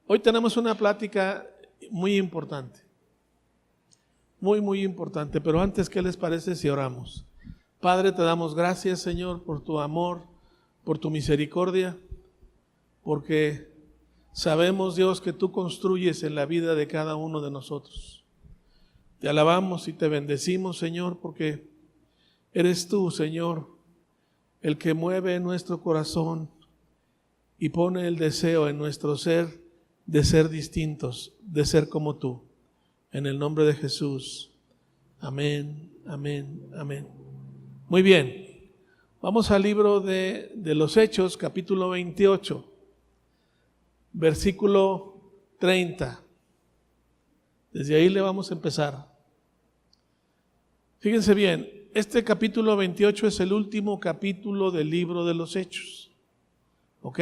Hoy tenemos una plática muy importante, muy importante, pero antes, ¿qué les parece si oramos? Padre, te damos gracias, Señor, por tu amor, por tu misericordia, porque sabemos, Dios, que tú construyes en la vida de cada uno de nosotros. Te alabamos y te bendecimos, Señor, porque eres tú, Señor, el que mueve nuestro corazón y pone el deseo en nuestro ser de ser distintos, de ser como tú. En el nombre de Jesús. Amén, amén, amén. Muy bien. Vamos al libro de los Hechos, capítulo 28, versículo 30. Desde ahí le vamos a empezar. Fíjense bien, este capítulo 28 es el último capítulo del libro de los Hechos. ¿Ok?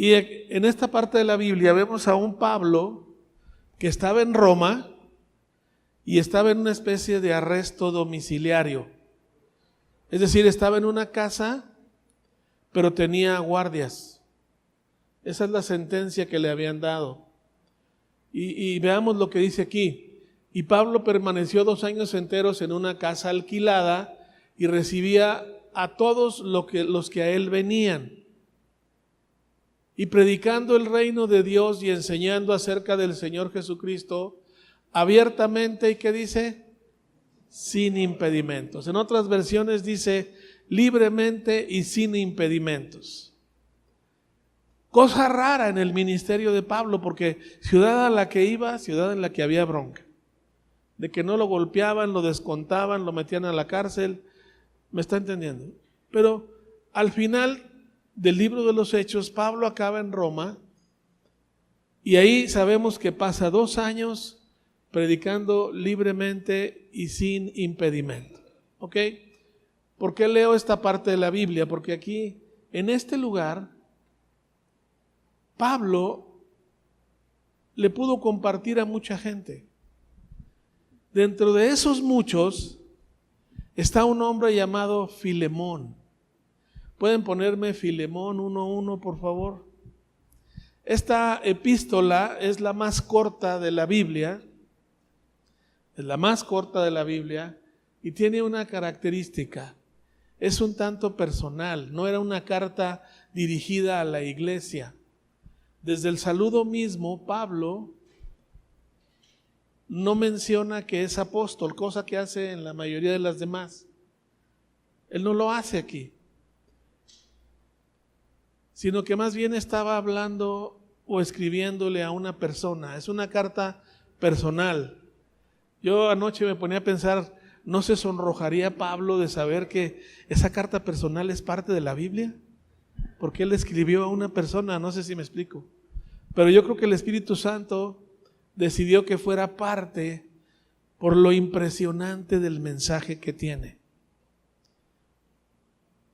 Y en esta parte de la Biblia vemos a un Pablo que estaba en Roma y estaba en una especie de arresto domiciliario. Es decir, estaba en una casa, pero tenía guardias. Esa es la sentencia que le habían dado. Y veamos lo que dice aquí. Y Pablo permaneció 2 años enteros en una casa alquilada y recibía a todos los que a él venían. Y predicando el reino de Dios y enseñando acerca del Señor Jesucristo abiertamente, ¿y qué dice? Sin impedimentos. En otras versiones dice libremente y sin impedimentos. Cosa rara en el ministerio de Pablo, porque ciudad a la que iba, ciudad en la que había bronca. De que no lo golpeaban, lo descontaban, lo metían a la cárcel. ¿Me está entendiendo? Pero al final del libro de los Hechos, Pablo acaba en Roma y ahí sabemos que pasa 2 años predicando libremente y sin impedimento. ¿Ok? ¿Por qué leo esta parte de la Biblia? Porque aquí, en este lugar, Pablo le pudo compartir a mucha gente. Dentro de esos muchos está un hombre llamado Filemón. ¿Pueden ponerme Filemón 1:1, por favor? Esta epístola es la más corta de la Biblia. Es la más corta de la Biblia y tiene una característica. Es un tanto personal. No era una carta dirigida a la iglesia. Desde el saludo mismo, Pablo no menciona que es apóstol, cosa que hace en la mayoría de las demás. Él no lo hace aquí, sino que más bien estaba hablando o escribiéndole a una persona. Es una carta personal. Yo anoche me ponía a pensar, ¿no se sonrojaría Pablo de saber que esa carta personal es parte de la Biblia? Porque él escribió a una persona, no sé si me explico. Pero yo creo que el Espíritu Santo decidió que fuera parte por lo impresionante del mensaje que tiene.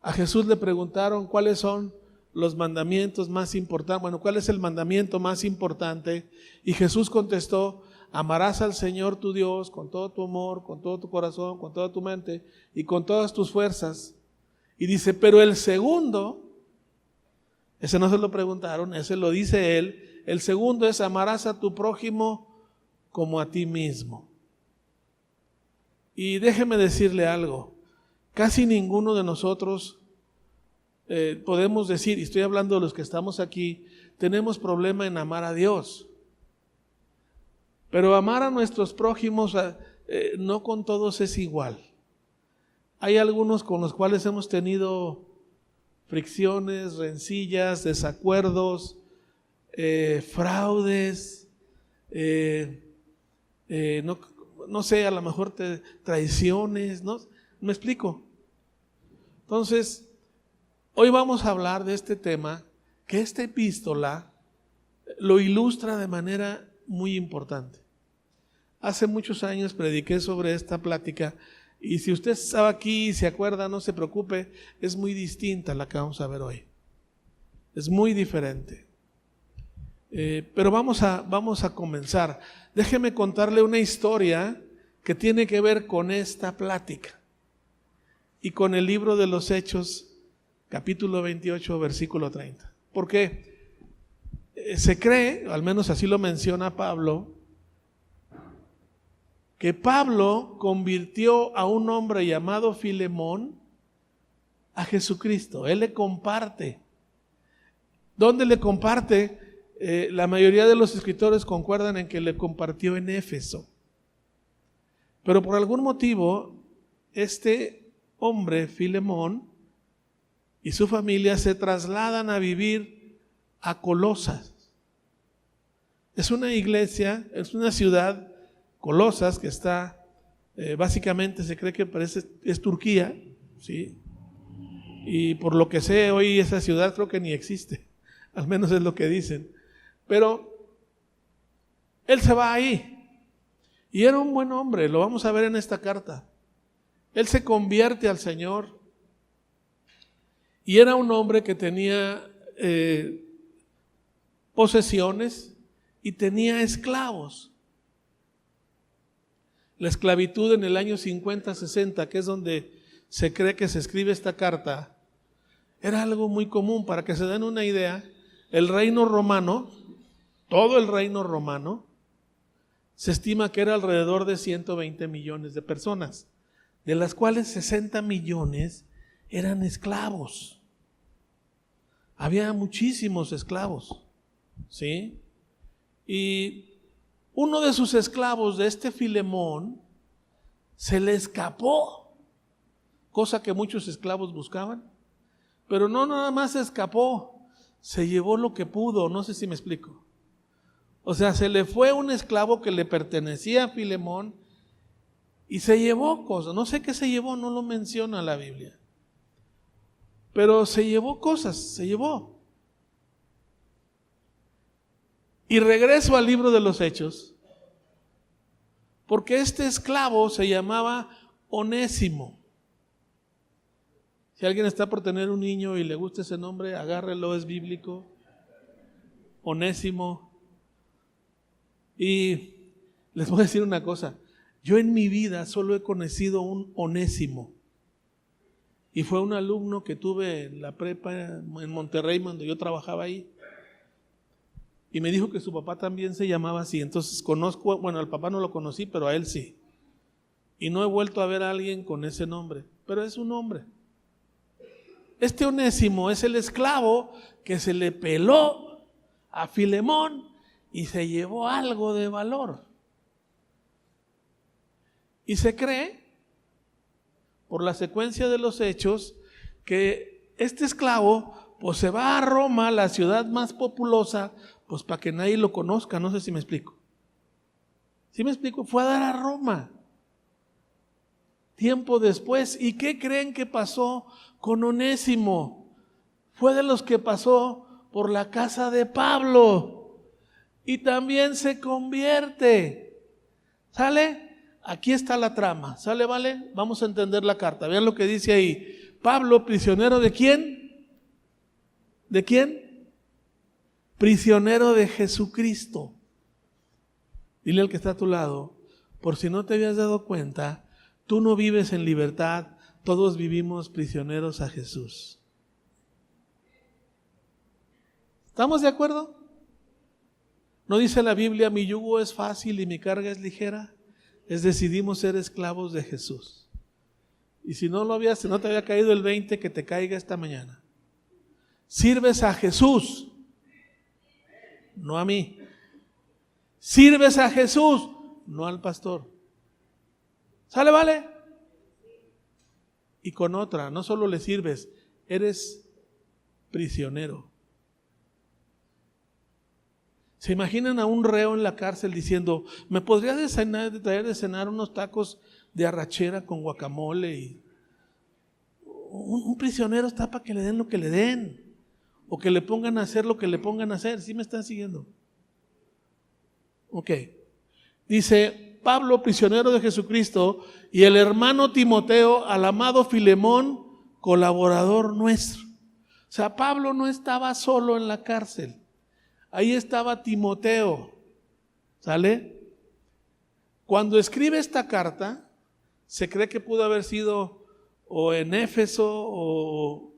A Jesús le preguntaron cuáles son los mandamientos más importantes. Bueno, ¿cuál es el mandamiento más importante? Y Jesús contestó: amarás al Señor tu Dios con todo tu amor, con todo tu corazón, con toda tu mente y con todas tus fuerzas. Y dice, pero el segundo, ese no se lo preguntaron, ese lo dice él. El segundo es: amarás a tu prójimo como a ti mismo. Y déjeme decirle algo, casi ninguno de nosotros podemos decir, y estoy hablando de los que estamos aquí, tenemos problema en amar a Dios. Pero amar a nuestros prójimos no con todos es igual. Hay algunos con los cuales hemos tenido fricciones, rencillas, desacuerdos, fraudes, no sé, a lo mejor traiciones, ¿no? ¿Me explico? Entonces, hoy vamos a hablar de este tema, que esta epístola lo ilustra de manera muy importante. Hace muchos años prediqué sobre esta plática y si usted estaba aquí y se acuerda, no se preocupe, es muy distinta a la que vamos a ver hoy. Es muy diferente. Pero vamos a comenzar. Déjeme contarle una historia que tiene que ver con esta plática y con el libro de los Hechos, capítulo 28, versículo 30. ¿Por qué? se cree, al menos así lo menciona Pablo, que Pablo convirtió a un hombre llamado Filemón a Jesucristo. Él le comparte. ¿Dónde le comparte? La mayoría de los escritores concuerdan en que le compartió en Éfeso. Pero por algún motivo, este hombre, Filemón, y su familia se trasladan a vivir a Colosas. Es una iglesia, es una ciudad, Colosas, que está, básicamente se cree que es Turquía, ¿sí? Y por lo que sé, hoy esa ciudad creo que ni existe, al menos es lo que dicen. Pero él se va ahí, y era un buen hombre, lo vamos a ver en esta carta. Él se convierte al Señor, y era un hombre que tenía posesiones y tenía esclavos. La esclavitud en el año 50-60, que es donde se cree que se escribe esta carta, era algo muy común. Para que se den una idea, el reino romano, todo el reino romano, se estima que era alrededor de 120 millones de personas, de las cuales 60 millones eran esclavos. Había muchísimos esclavos, ¿sí? Y uno de sus esclavos, de este Filemón, se le escapó, cosa que muchos esclavos buscaban, pero no nada más se escapó, se llevó lo que pudo, no sé si me explico. O sea, se le fue un esclavo que le pertenecía a Filemón y se llevó cosas, no sé qué se llevó, no lo menciona la Biblia, pero se llevó cosas, se llevó. Y regreso al libro de los Hechos, porque este esclavo se llamaba Onésimo. Si alguien está por tener un niño y le gusta ese nombre, agárrelo, es bíblico. Onésimo. Y les voy a decir una cosa, yo en mi vida solo he conocido un Onésimo. Y fue un alumno que tuve en la prepa en Monterrey, cuando yo trabajaba ahí. Y me dijo que su papá también se llamaba así. Entonces conozco, bueno, al papá no lo conocí, pero a él sí. Y no he vuelto a ver a alguien con ese nombre, pero es un hombre. Este Onésimo es el esclavo que se le peló a Filemón y se llevó algo de valor. Y se cree, por la secuencia de los hechos, que este esclavo pues se va a Roma, la ciudad más populosa, pues para que nadie lo conozca. No sé si me explico. ¿Sí me explico? Fue a dar a Roma. Tiempo después. ¿Y qué creen que pasó con Onésimo? Fue de los que pasó por la casa de Pablo y también se convierte. ¿Sale? Aquí está la trama. ¿Sale, vale? Vamos a entender la carta. Vean lo que dice ahí. Pablo, prisionero ¿de quién? ¿De quién? Prisionero de Jesucristo. Dile al que está a tu lado, por si no te habías dado cuenta, tú no vives en libertad, todos vivimos prisioneros a Jesús. ¿Estamos de acuerdo? ¿No dice la Biblia, mi yugo es fácil y mi carga es ligera? Decidimos ser esclavos de Jesús. Y si no te había caído el 20, que te caiga esta mañana. Sirves a Jesús, no a mí. Sirves a Jesús, no al pastor. ¿Sale, vale? Y con otra, no solo le sirves, eres prisionero. ¿Se imaginan a un reo en la cárcel diciendo, ¿me podría traer de cenar unos tacos de arrachera con guacamole? Y un prisionero está para que le den lo que le den, o que le pongan a hacer lo que le pongan a hacer. ¿Sí me están siguiendo? Ok. Dice Pablo, prisionero de Jesucristo, y el hermano Timoteo, al amado Filemón, colaborador nuestro. O sea, Pablo no estaba solo en la cárcel. Ahí estaba Timoteo. ¿Sale? Cuando escribe esta carta, se cree que pudo haber sido o en Éfeso o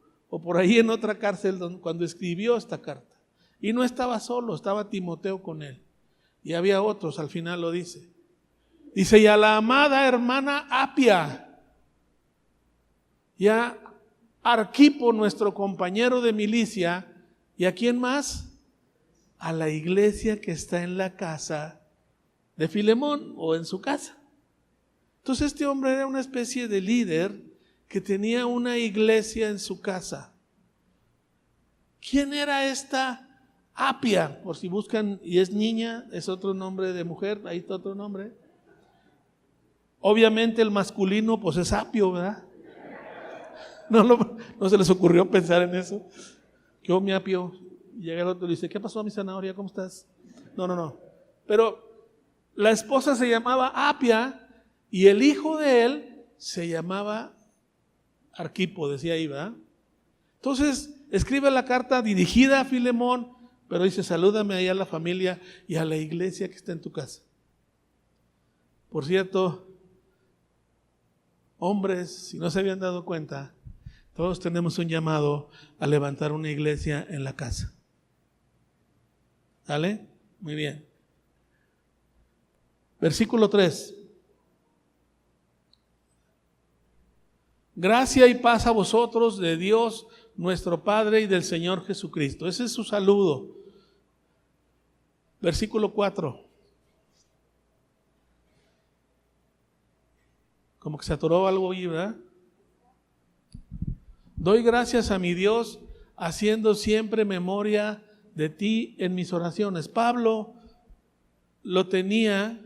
por ahí en otra cárcel cuando escribió esta carta. Y no estaba solo, estaba Timoteo con él. Y había otros, al final lo dice. Dice, y a la amada hermana Apia, y a Arquipo, nuestro compañero de milicia, ¿y a quién más? A la iglesia que está en la casa de Filemón o en su casa. Entonces este hombre era una especie de líder que tenía una iglesia en su casa. ¿Quién era esta Apia? Por si buscan, y es niña, es otro nombre de mujer, ahí está otro nombre. Obviamente el masculino pues es Apio, ¿verdad? No se les ocurrió pensar en eso. Yo me Apio. Y llega el otro y dice, ¿qué pasó, mi zanahoria? ¿Cómo estás? No. Pero la esposa se llamaba Apia y el hijo de él se llamaba Arquipo, decía ahí, ¿verdad? Entonces escribe la carta dirigida a Filemón, pero dice, salúdame ahí a la familia y a la iglesia que está en tu casa. Por cierto, hombres, si no se habían dado cuenta, todos tenemos un llamado a levantar una iglesia en la casa. ¿Sale? Muy bien. Versículo 3. Gracia y paz a vosotros de Dios nuestro Padre y del Señor Jesucristo. Ese es su saludo. Versículo 4. Como que se atoró algo ahí, ¿verdad? Doy gracias a mi Dios haciendo siempre memoria de ti en mis oraciones. Pablo lo tenía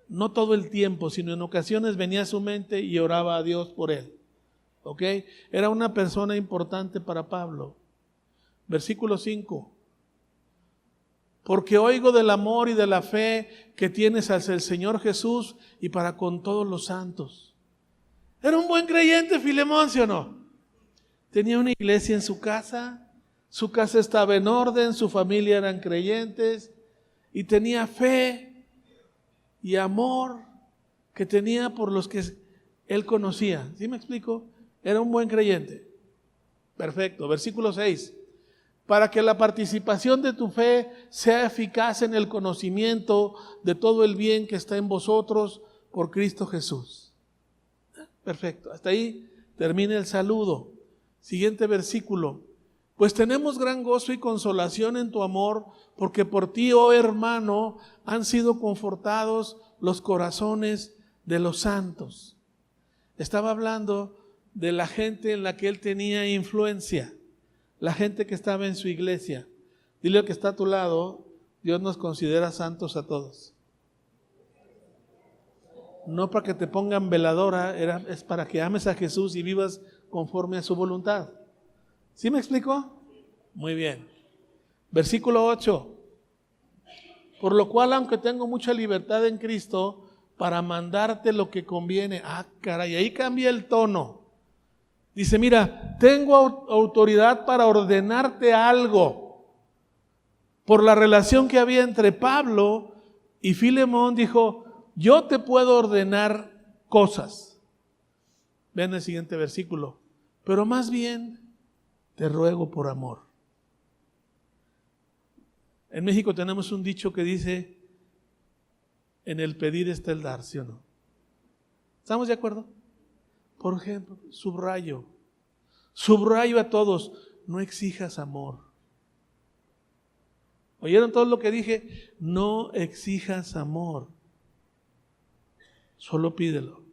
no todo el tiempo, sino en ocasiones venía a su mente y oraba a Dios por él. ¿Ok? Era una persona importante para Pablo. Versículo 5. Porque oigo del amor y de la fe que tienes hacia el Señor Jesús y para con todos los santos. Era un buen creyente Filemón, ¿sí o no? Tenía una iglesia en su casa estaba en orden, su familia eran creyentes y tenía fe y amor que tenía por los que él conocía. ¿Sí me explico? Era un buen creyente. Perfecto. Versículo 6. Para que la participación de tu fe sea eficaz en el conocimiento de todo el bien que está en vosotros por Cristo Jesús. Perfecto. Hasta ahí termina el saludo. Siguiente versículo. Pues tenemos gran gozo y consolación en tu amor, porque por ti, oh hermano, han sido confortados los corazones de los santos. Estaba hablando de la gente en la que él tenía influencia, la gente que estaba en su iglesia. Dile al que está a tu lado, Dios nos considera santos a todos. No para que te pongan veladora, es para que ames a Jesús y vivas conforme a su voluntad. ¿Sí me explico? Muy bien. Versículo 8. Por lo cual, aunque tengo mucha libertad en Cristo para mandarte lo que conviene. Ah, caray, ahí cambia el tono. Dice, mira, tengo autoridad para ordenarte algo. Por la relación que había entre Pablo y Filemón, dijo, yo te puedo ordenar cosas. Vean el siguiente versículo. Pero más bien te ruego por amor. En México tenemos un dicho que dice, en el pedir está el dar, ¿sí o no? ¿Estamos de acuerdo? Por ejemplo, subrayo a todos, no exijas amor. ¿Oyeron todo lo que dije? No exijas amor. Solo pídelo.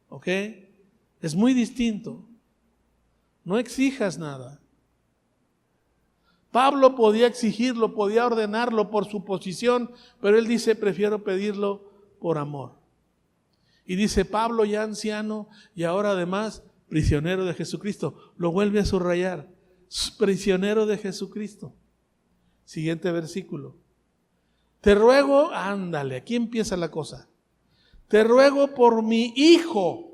¿Ok? Es muy distinto. No exijas nada. Pablo podía exigirlo, podía ordenarlo por su posición, pero él dice, prefiero pedirlo por amor. Y dice, Pablo ya anciano y ahora además prisionero de Jesucristo. Lo vuelve a subrayar, prisionero de Jesucristo. Siguiente versículo. Te ruego, ándale, aquí empieza la cosa. Te ruego por mi hijo.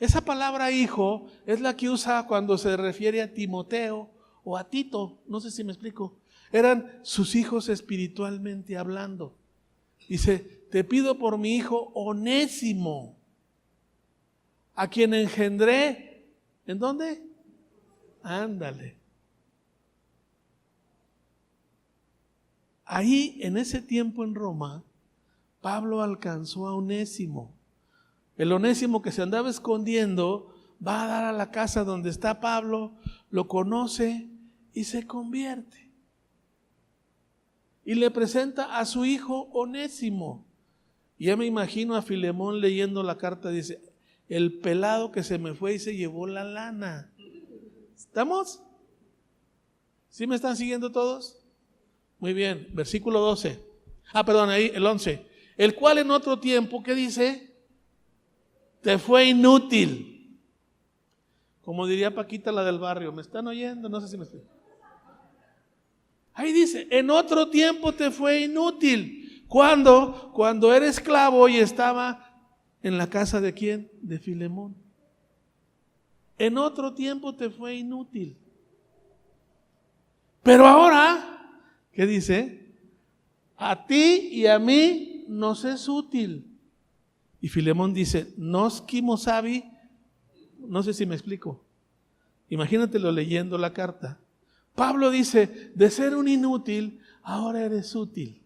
Esa palabra hijo es la que usa cuando se refiere a Timoteo o a Tito, no sé si me explico. Eran sus hijos espiritualmente hablando. Dice, te pido por mi hijo Onésimo, a quien engendré, ¿en dónde? Ándale, ahí en ese tiempo en Roma, Pablo alcanzó a Onésimo. El Onésimo que se andaba escondiendo va a dar a la casa donde está Pablo, lo conoce y se convierte. Y le presenta a su hijo Onésimo. Y ya me imagino a Filemón leyendo la carta, dice, el pelado que se me fue y se llevó la lana. ¿Estamos? ¿Sí me están siguiendo todos? Muy bien, versículo 12. Perdón, ahí el 11. El cual en otro tiempo, ¿qué dice? Te fue inútil. Como diría Paquita, la del barrio. ¿Me están oyendo? No sé si me estoy. Ahí dice, en otro tiempo te fue inútil. ¿Cuándo? Cuando era esclavo y estaba en la casa de ¿quién? De Filemón. En otro tiempo te fue inútil. Pero ahora, ¿qué dice? A ti y a mí nos es útil. Y Filemón dice, nos kimosabi, no sé si me explico. Imagínatelo leyendo la carta. Pablo dice, de ser un inútil, ahora eres útil.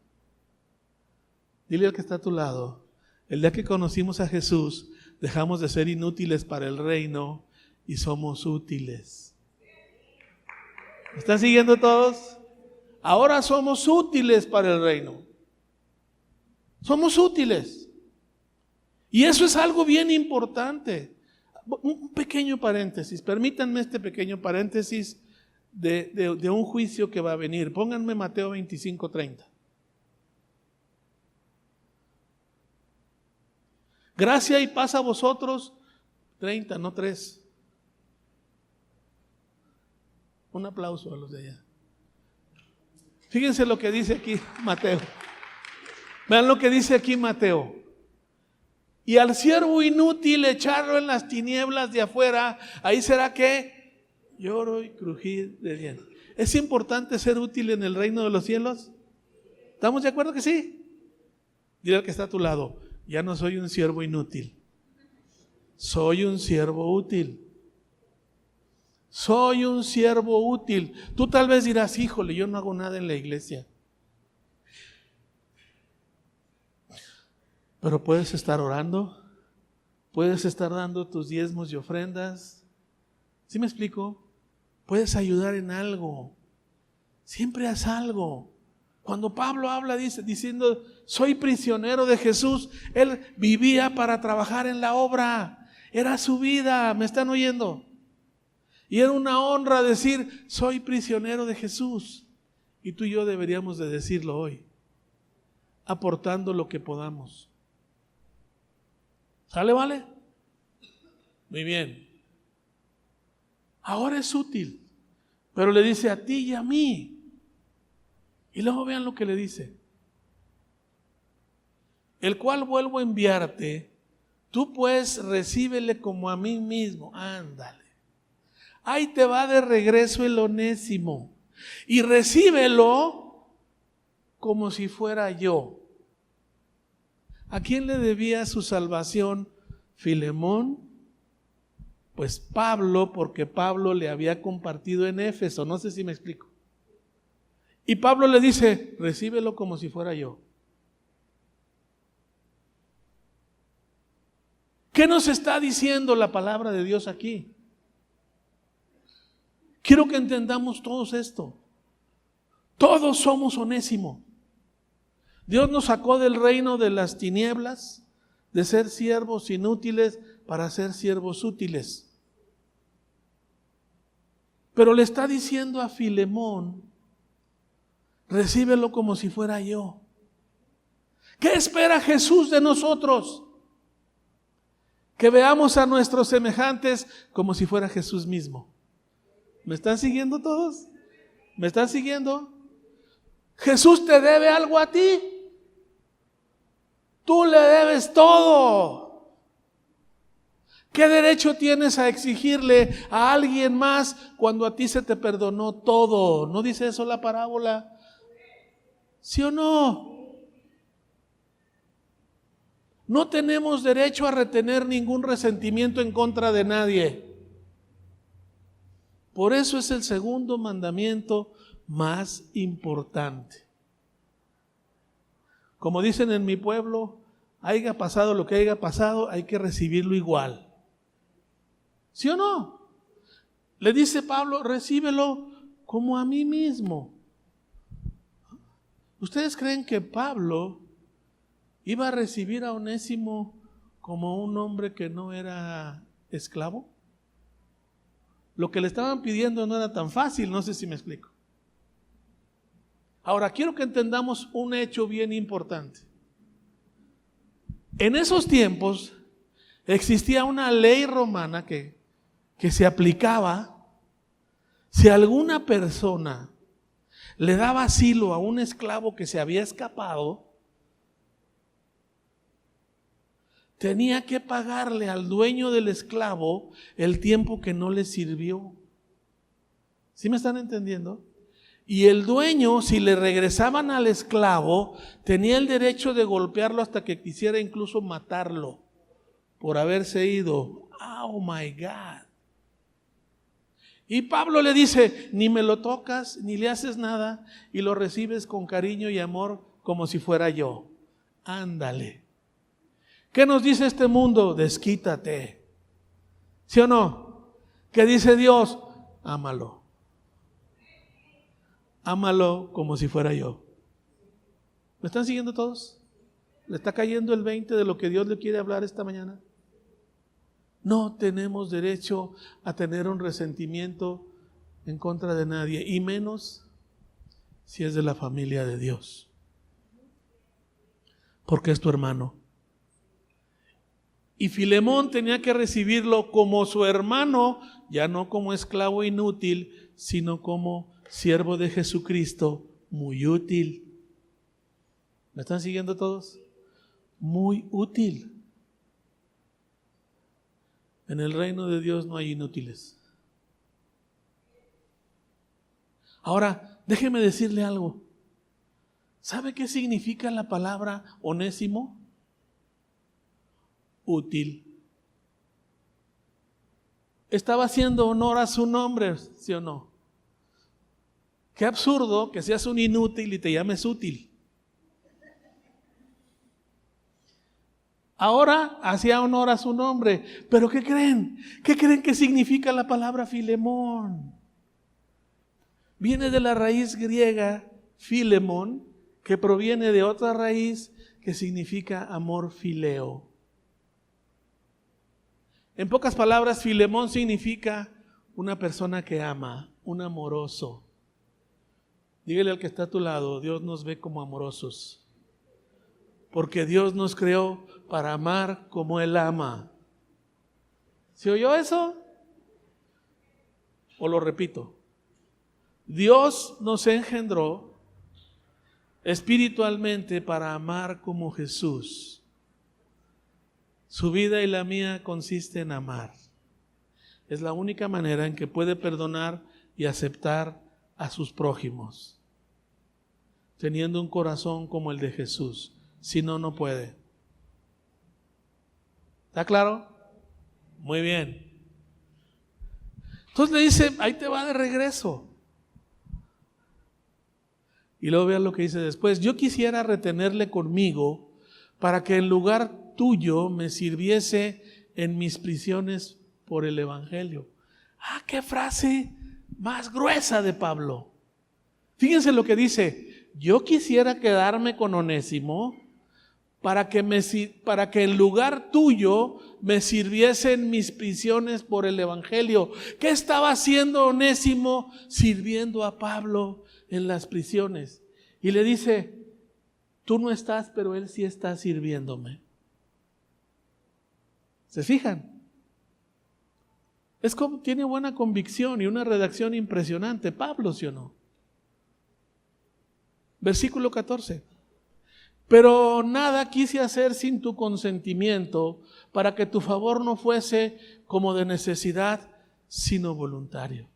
Dile al que está a tu lado, el día que conocimos a Jesús, dejamos de ser inútiles para el reino y somos útiles. ¿Me están siguiendo todos? Ahora somos útiles para el reino. Somos útiles. Y eso es algo bien importante. Un pequeño paréntesis, permítanme este pequeño paréntesis de un juicio que va a venir. Pónganme Mateo 25:30. Gracia y paz a vosotros, 30, no 3. Un aplauso a los de allá. Fíjense lo que dice aquí Mateo. Vean lo que dice aquí Mateo. Y al siervo inútil echarlo en las tinieblas de afuera, ahí será que lloro y crujir de dientes. ¿Es importante ser útil en el reino de los cielos? ¿Estamos de acuerdo que sí? Dile al que está a tu lado, ya no soy un siervo inútil, soy un siervo útil. Soy un siervo útil. Tú tal vez dirás, híjole, yo no hago nada en la iglesia. Pero puedes estar orando, puedes estar dando tus diezmos y ofrendas. ¿Sí me explico? Puedes ayudar en algo. Siempre haz algo. Cuando Pablo habla diciendo, soy prisionero de Jesús, él vivía para trabajar en la obra. Era su vida, ¿me están oyendo? Y era una honra decir, soy prisionero de Jesús. Y tú y yo deberíamos de decirlo hoy, aportando lo que podamos. ¿Sale, vale? Muy bien. Ahora es útil, pero le dice a ti y a mí. Y luego vean lo que le dice. El cual vuelvo a enviarte, tú pues recíbele como a mí mismo. Ándale. Ahí te va de regreso el Onésimo. Y recíbelo como si fuera yo. ¿A quién le debía su salvación Filemón? Pues Pablo, porque Pablo le había compartido en Éfeso. No sé si me explico. Y Pablo le dice, recíbelo como si fuera yo. ¿Qué nos está diciendo la palabra de Dios aquí? Quiero que entendamos todos esto. Todos somos Onésimo. Dios nos sacó del reino de las tinieblas, de ser siervos inútiles para ser siervos útiles. Pero le está diciendo a Filemón, recíbelo como si fuera yo. ¿Qué espera Jesús de nosotros? Que veamos a nuestros semejantes como si fuera Jesús mismo. ¿Me están siguiendo todos? ¿Me están siguiendo? Jesús te debe algo a ti. Tú le debes todo. ¿Qué derecho tienes a exigirle a alguien más cuando a ti se te perdonó todo? ¿No dice eso la parábola? ¿Sí o no? No tenemos derecho a retener ningún resentimiento en contra de nadie. Por eso es el segundo mandamiento más importante. Como dicen en mi pueblo, haya pasado lo que haya pasado, hay que recibirlo igual. ¿Sí o no? Le dice Pablo, recíbelo como a mí mismo. ¿Ustedes creen que Pablo iba a recibir a Onésimo como un hombre que no era esclavo? Lo que le estaban pidiendo no era tan fácil, no sé si me explico. Ahora, quiero que entendamos un hecho bien importante. En esos tiempos existía una ley romana que se aplicaba si alguna persona le daba asilo a un esclavo que se había escapado, tenía que pagarle al dueño del esclavo el tiempo que no le sirvió. ¿Sí me están entendiendo? Y el dueño, si le regresaban al esclavo, tenía el derecho de golpearlo hasta que quisiera incluso matarlo por haberse ido. Oh my God. Y Pablo le dice, ni me lo tocas, ni le haces nada, y lo recibes con cariño y amor como si fuera yo. Ándale. ¿Qué nos dice este mundo? Desquítate. ¿Sí o no? ¿Qué dice Dios? Ámalo. Ámalo como si fuera yo. ¿Me están siguiendo todos? ¿Le está cayendo el 20 de lo que Dios le quiere hablar esta mañana? No tenemos derecho a tener un resentimiento en contra de nadie, y menos si es de la familia de Dios, porque es tu hermano. Y Filemón tenía que recibirlo como su hermano, ya no como esclavo inútil, sino como siervo de Jesucristo, muy útil. ¿Me están siguiendo todos? Muy útil. En el reino de Dios no hay inútiles. Ahora, déjeme decirle algo. ¿Sabe qué significa la palabra Onésimo? Útil. Estaba haciendo honor a su nombre, ¿sí o no? Qué absurdo que seas un inútil y te llames útil. Ahora hacía honor a su nombre. ¿Pero qué creen? ¿Qué creen que significa la palabra Filemón? Viene de la raíz griega Filemón, que proviene de otra raíz que significa amor fileo. En pocas palabras, Filemón significa una persona que ama, un amoroso. Dígale al que está a tu lado, Dios nos ve como amorosos. Porque Dios nos creó para amar como Él ama. ¿Se oyó eso? ¿O lo repito? Dios nos engendró espiritualmente para amar como Jesús. Su vida y la mía consiste en amar. Es la única manera en que puede perdonar y aceptar a sus prójimos, teniendo un corazón como el de Jesús. Si no, no puede. ¿Está claro? Muy bien. Entonces le dice, ahí te va de regreso. Y luego vean lo que dice después. Yo quisiera retenerle conmigo para que en lugar tuyo me sirviese en mis prisiones por el Evangelio. ¡Ah, qué frase más gruesa de Pablo! Fíjense lo que dice. Yo quisiera quedarme con Onésimo para que en lugar tuyo me sirviese en mis prisiones por el Evangelio. ¿Qué estaba haciendo Onésimo sirviendo a Pablo en las prisiones? Y le dice, tú no estás, pero él sí está sirviéndome. ¿Se fijan? Tiene buena convicción y una redacción impresionante, Pablo, ¿sí o no? Versículo 14. Pero nada quise hacer sin tu consentimiento, para que tu favor no fuese como de necesidad, sino voluntario.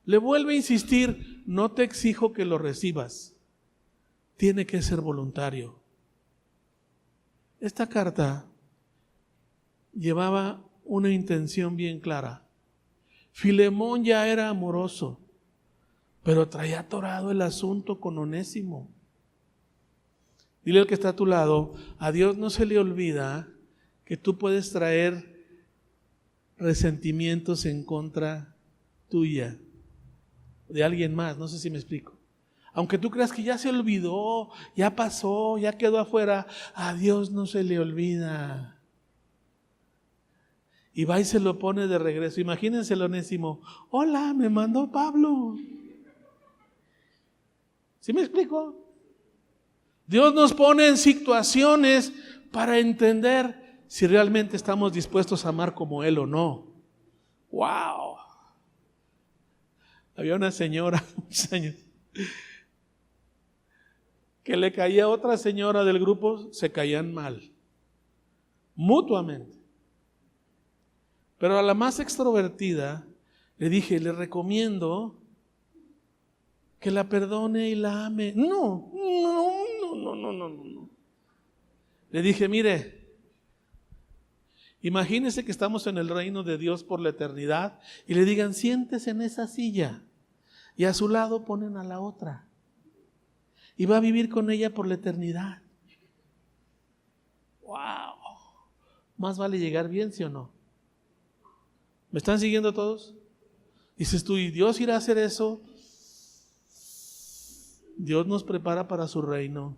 Le vuelve a insistir, no te exijo que lo recibas, tiene que ser voluntario. Esta carta llevaba una intención bien clara. Filemón ya era amoroso, pero traía atorado el asunto con Onésimo. Dile al que está a tu lado, a Dios no se le olvida que tú puedes traer resentimientos en contra tuya, de alguien más, no sé si me explico. Aunque tú creas que ya se olvidó, ya pasó, ya quedó afuera, a Dios no se le olvida. Y va y se lo pone de regreso. Imagínense el Onésimo, hola, me mandó Pablo. ¿Sí me explico? Dios nos pone en situaciones para entender si realmente estamos dispuestos a amar como Él o no. ¡Wow! Había una señora, muchos años, que le caía a otra señora del grupo, se caían mal, mutuamente. Pero a la más extrovertida le dije, le recomiendo que la perdone y la ame. No. Le dije, mire, imagínese que estamos en el reino de Dios por la eternidad y le digan, siéntese en esa silla, y a su lado ponen a la otra y va a vivir con ella por la eternidad. ¡Wow! Más vale llegar bien, ¿sí o no? ¿Me están siguiendo todos? Dices tú, ¿y Dios irá a hacer eso? Dios nos prepara para su reino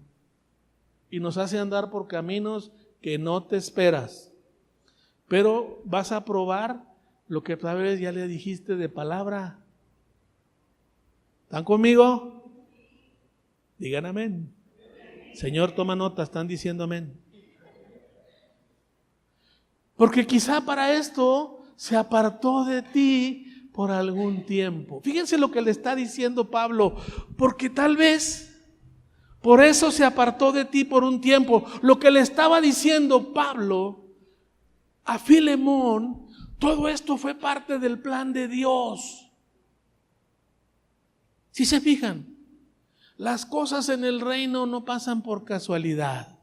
y nos hace andar por caminos que no te esperas, pero vas a probar lo que tal vez ya le dijiste de palabra. ¿Están conmigo? Digan amén. Señor, toma nota, están diciendo amén. Porque quizá para esto se apartó de ti por algún tiempo. Fíjense lo que le está diciendo Pablo, porque tal vez por eso se apartó de ti por un tiempo. Lo que le estaba diciendo Pablo a Filemón, todo esto fue parte del plan de Dios. Si se fijan, las cosas en el reino no pasan por casualidad.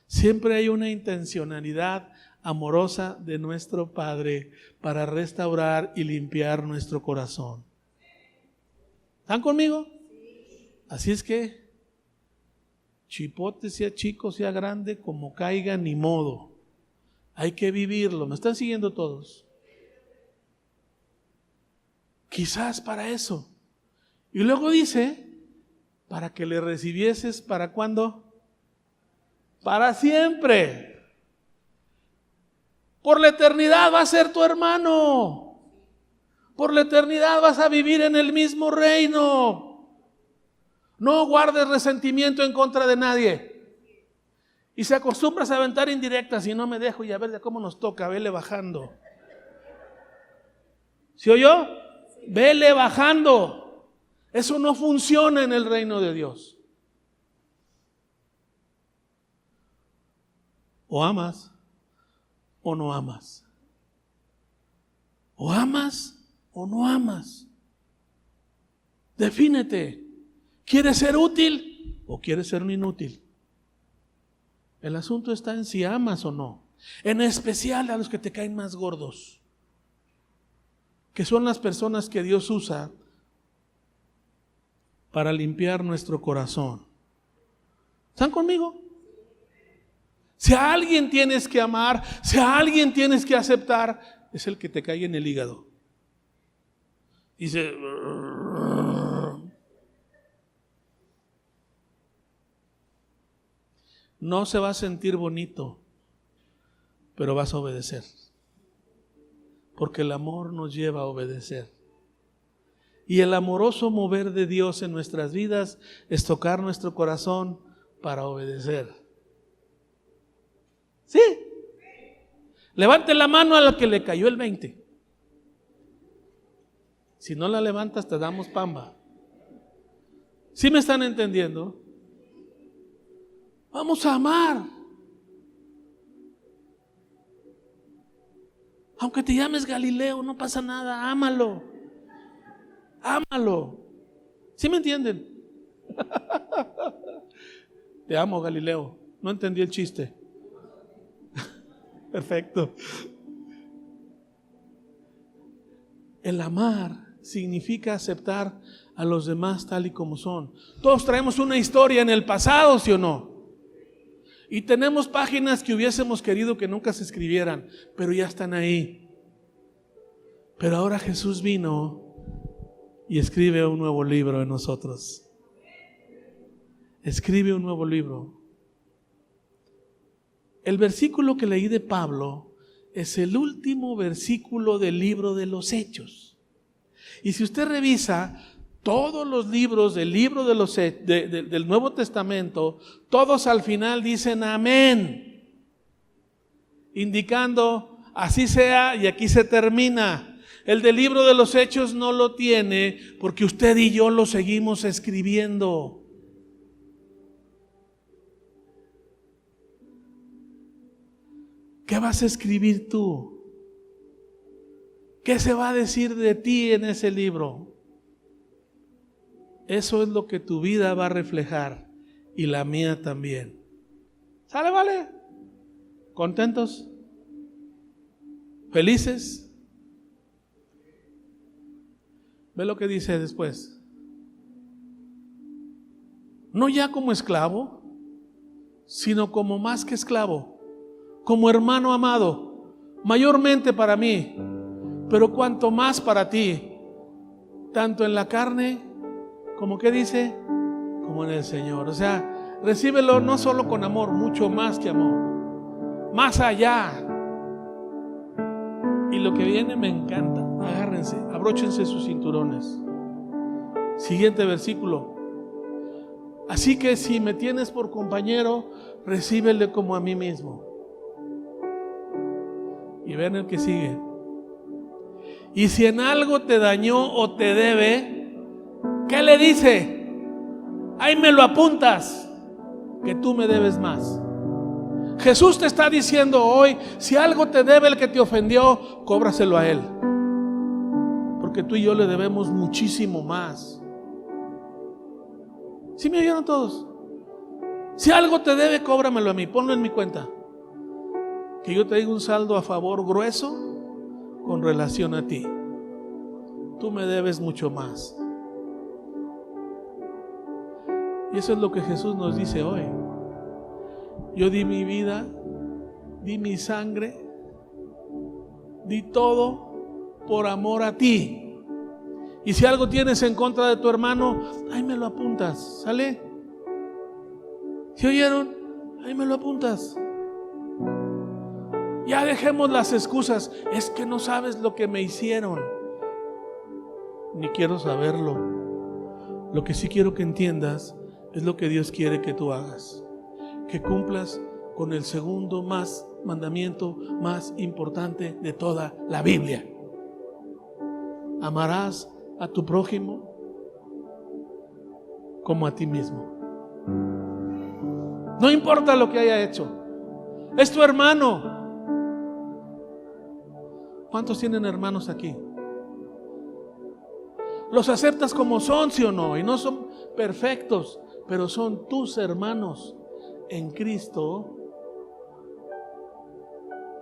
Siempre hay una intencionalidad amorosa de nuestro Padre para restaurar y limpiar nuestro corazón. ¿Están conmigo? Así es que, chipote sea chico, sea grande, como caiga, ni modo. Hay que vivirlo. ¿Me están siguiendo todos? Quizás para eso. Y luego dice, para que le recibieses, ¿para cuándo? Para siempre. Por la eternidad va a ser tu hermano. Por la eternidad vas a vivir en el mismo reino. No guardes resentimiento en contra de nadie. Y se acostumbras a aventar indirectas, y no me dejo, y a ver de cómo nos toca, vele bajando. ¿Sí oyó? Vele bajando. Eso no funciona en el reino de Dios. O amas o no amas. O amas o no amas. Defínete. ¿Quieres ser útil o quieres ser un inútil? El asunto está en si amas o no. En especial a los que te caen más gordos, que son las personas que Dios usa para limpiar nuestro corazón. ¿Están conmigo? Si a alguien tienes que amar, si a alguien tienes que aceptar, es el que te cae en el hígado. Dice, no se va a sentir bonito, pero vas a obedecer. Porque el amor nos lleva a obedecer. Y el amoroso mover de Dios en nuestras vidas es tocar nuestro corazón para obedecer. ¿Sí? Levante la mano a la que le cayó el 20. Si no la levantas, te damos pamba. ¿Sí me están entendiendo? Vamos a amar. Aunque te llames Galileo, no pasa nada, ámalo. Ámalo. ¿Sí me entienden? Te amo, Galileo. No entendí el chiste. Perfecto. El amar significa aceptar a los demás tal y como son. Todos traemos una historia en el pasado, ¿sí o no? Y tenemos páginas que hubiésemos querido que nunca se escribieran, pero ya están ahí. Pero ahora Jesús vino y escribe un nuevo libro en nosotros. Escribe un nuevo libro. El versículo que leí de Pablo es el último versículo del libro de los Hechos. Y si usted revisa todos los libros del libro de los, del Nuevo Testamento, todos al final dicen amén, indicando así sea y aquí se termina. El del libro de los Hechos no lo tiene porque usted y yo lo seguimos escribiendo. ¿Qué vas a escribir tú? ¿Qué se va a decir de ti en ese libro? Eso es lo que tu vida va a reflejar y la mía también. ¿Sale, vale? ¿Contentos? ¿Felices? Ve lo que dice después. No ya como esclavo, sino como más que esclavo, como hermano amado, mayormente para mí, pero cuanto más para ti, tanto en la carne, como que dice, como en el Señor. O sea, recíbelo no solo con amor, mucho más que amor, más allá. Y lo que viene me encanta. Agárrense, abróchense sus cinturones. Siguiente versículo. Así que si me tienes por compañero, recíbele como a mí mismo. Y ven el que sigue. Y si en algo te dañó o te debe, ¿qué le dice? Ahí me lo apuntas, que tú me debes más. Jesús te está diciendo hoy, si algo te debe el que te ofendió, cóbraselo a él. Porque tú y yo le debemos muchísimo más. ¿Sí me oyeron todos? Si algo te debe, cóbramelo a mí, ponlo en mi cuenta. Que yo te diga un saldo a favor grueso con relación a ti. Tú me debes mucho más. Y eso es lo que Jesús nos dice hoy. Yo di mi vida, di mi sangre, di todo por amor a ti. Y si algo tienes en contra de tu hermano, ahí me lo apuntas, ¿sale? ¿Se oyeron? Ahí me lo apuntas. Ya dejemos las excusas. Es que no sabes lo que me hicieron. Ni quiero saberlo. Lo que sí quiero que entiendas es lo que Dios quiere que tú hagas. Que cumplas con el segundo mandamiento más importante de toda la Biblia. Amarás a tu prójimo como a ti mismo. No importa lo que haya hecho. Es tu hermano. ¿Cuántos tienen hermanos aquí? ¿Los aceptas como son, sí o no? Y no son perfectos, pero son tus hermanos en Cristo.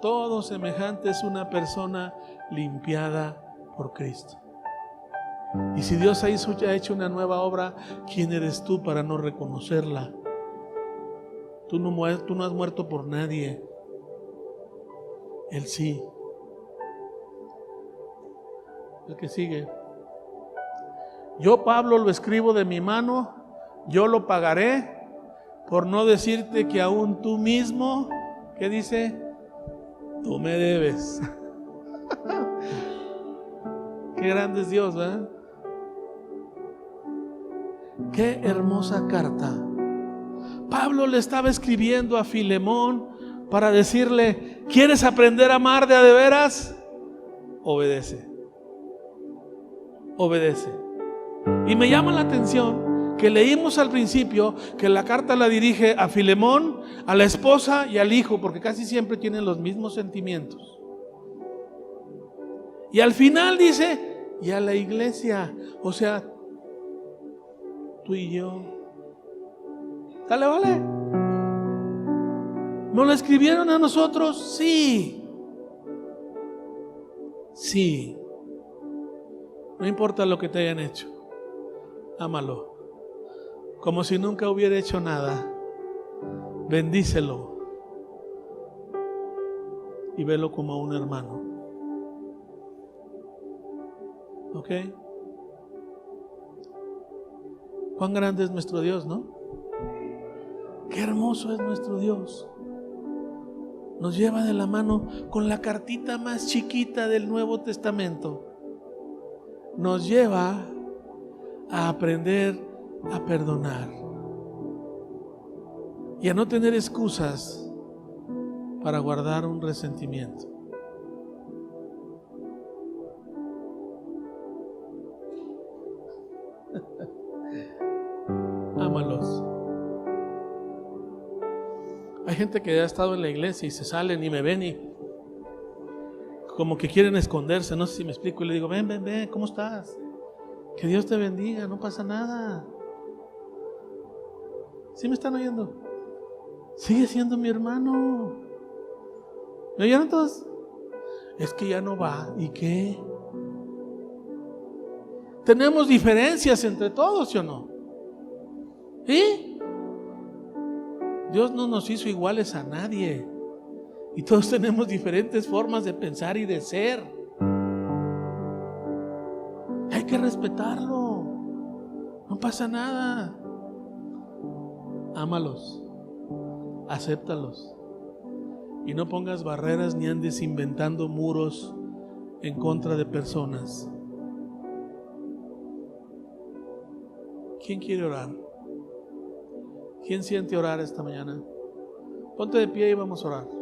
Todo semejante es una persona limpiada por Cristo. Y si Dios ha hecho una nueva obra, ¿quién eres tú para no reconocerla? Tú no has muerto por nadie. Él sí. El que sigue. Yo, Pablo, lo escribo de mi mano, yo lo pagaré, por no decirte que aún tú mismo, ¿qué dice? Tú me debes. Qué grande es Dios, ¿verdad? Qué hermosa carta. Pablo le estaba escribiendo a Filemón para decirle, ¿quieres aprender a amar de a de veras? Obedece. Obedece. Y me llama la atención que leímos al principio que la carta la dirige a Filemón, a la esposa y al hijo, porque casi siempre tienen los mismos sentimientos. Y al final dice, y a la iglesia, o sea, tú y yo. Dale, vale. ¿Nos lo escribieron a nosotros? Sí. Sí. No importa lo que te hayan hecho, ámalo. Como si nunca hubiera hecho nada. Bendícelo. Y velo como a un hermano. ¿Ok? Cuán grande es nuestro Dios, ¿no? Qué hermoso es nuestro Dios. Nos lleva de la mano con la cartita más chiquita del Nuevo Testamento. Nos lleva a aprender a perdonar y a no tener excusas para guardar un resentimiento. Ámalos. Hay gente que ha estado en la iglesia y se salen y me ven y como que quieren esconderse, no sé si me explico, y le digo, ven, ¿cómo estás? Que Dios te bendiga, no pasa nada. ¿Sí me están oyendo? Sigue siendo mi hermano. ¿Me oyeron todos? Es que ya no va. ¿Y qué? Tenemos diferencias entre todos, ¿sí o no? ¿Sí? Dios no nos hizo iguales a nadie. Y todos tenemos diferentes formas de pensar y de ser. Hay que respetarlo. No pasa nada. Ámalos. Acéptalos. Y no pongas barreras ni andes inventando muros en contra de personas. ¿Quién quiere orar? ¿Quién siente orar esta mañana? Ponte de pie y vamos a orar.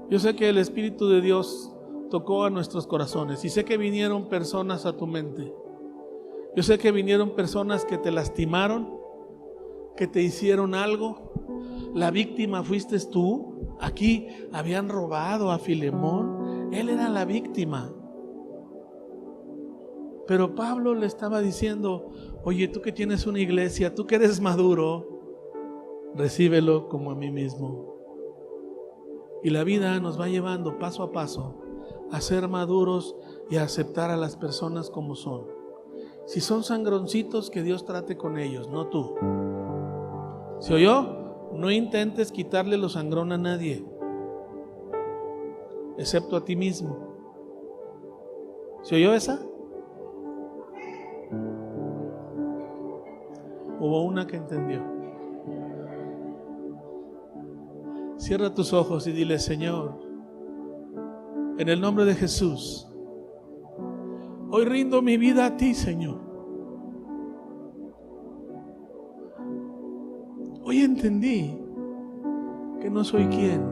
Yo sé que el Espíritu de Dios tocó a nuestros corazones y sé que vinieron personas a tu mente. Yo sé que vinieron personas que te lastimaron, que te hicieron algo. La víctima fuiste tú. Aquí habían robado a Filemón. Él era la víctima. Pero Pablo le estaba diciendo, oye, tú que tienes una iglesia, tú que eres maduro, recíbelo como a mí mismo. Y la vida nos va llevando paso a paso a ser maduros y a aceptar a las personas como son. Si son sangroncitos, que Dios trate con ellos, no tú. ¿Se oyó? No intentes quitarle lo sangrón a nadie, excepto a ti mismo. ¿Se oyó esa? Hubo una que entendió. Cierra tus ojos y dile, Señor, en el nombre de Jesús, hoy rindo mi vida a ti, Señor. Hoy entendí que no soy quien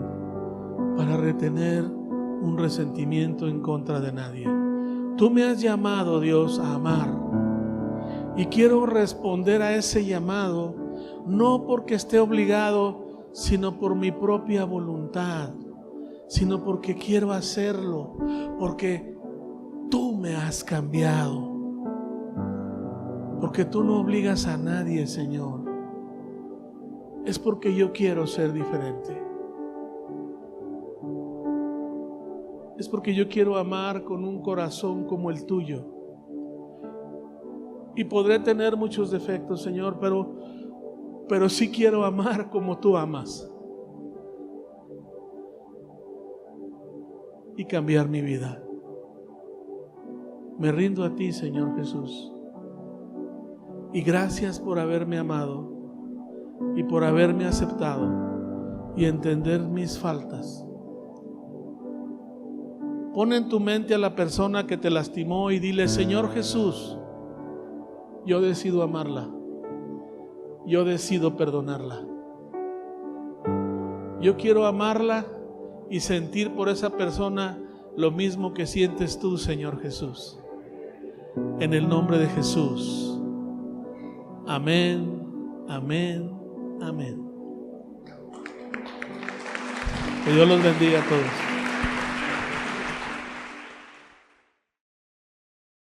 para retener un resentimiento en contra de nadie. Tú me has llamado, Dios, a amar. Y quiero responder a ese llamado, no porque esté obligado, sino por mi propia voluntad, sino porque quiero hacerlo, porque tú me has cambiado, porque tú no obligas a nadie, Señor. Es porque yo quiero ser diferente. Es porque yo quiero amar con un corazón como el tuyo. Y podré tener muchos defectos, Señor, pero sí quiero amar como tú amas. Y cambiar mi vida. Me rindo a ti, Señor Jesús. Y gracias por haberme amado y por haberme aceptado y entender mis faltas. Pon en tu mente a la persona que te lastimó y dile, Señor Jesús, yo decido amarla. Yo decido perdonarla. Yo quiero amarla y sentir por esa persona lo mismo que sientes tú, Señor Jesús. En el nombre de Jesús. Amén, amén, amén. Que Dios los bendiga a todos.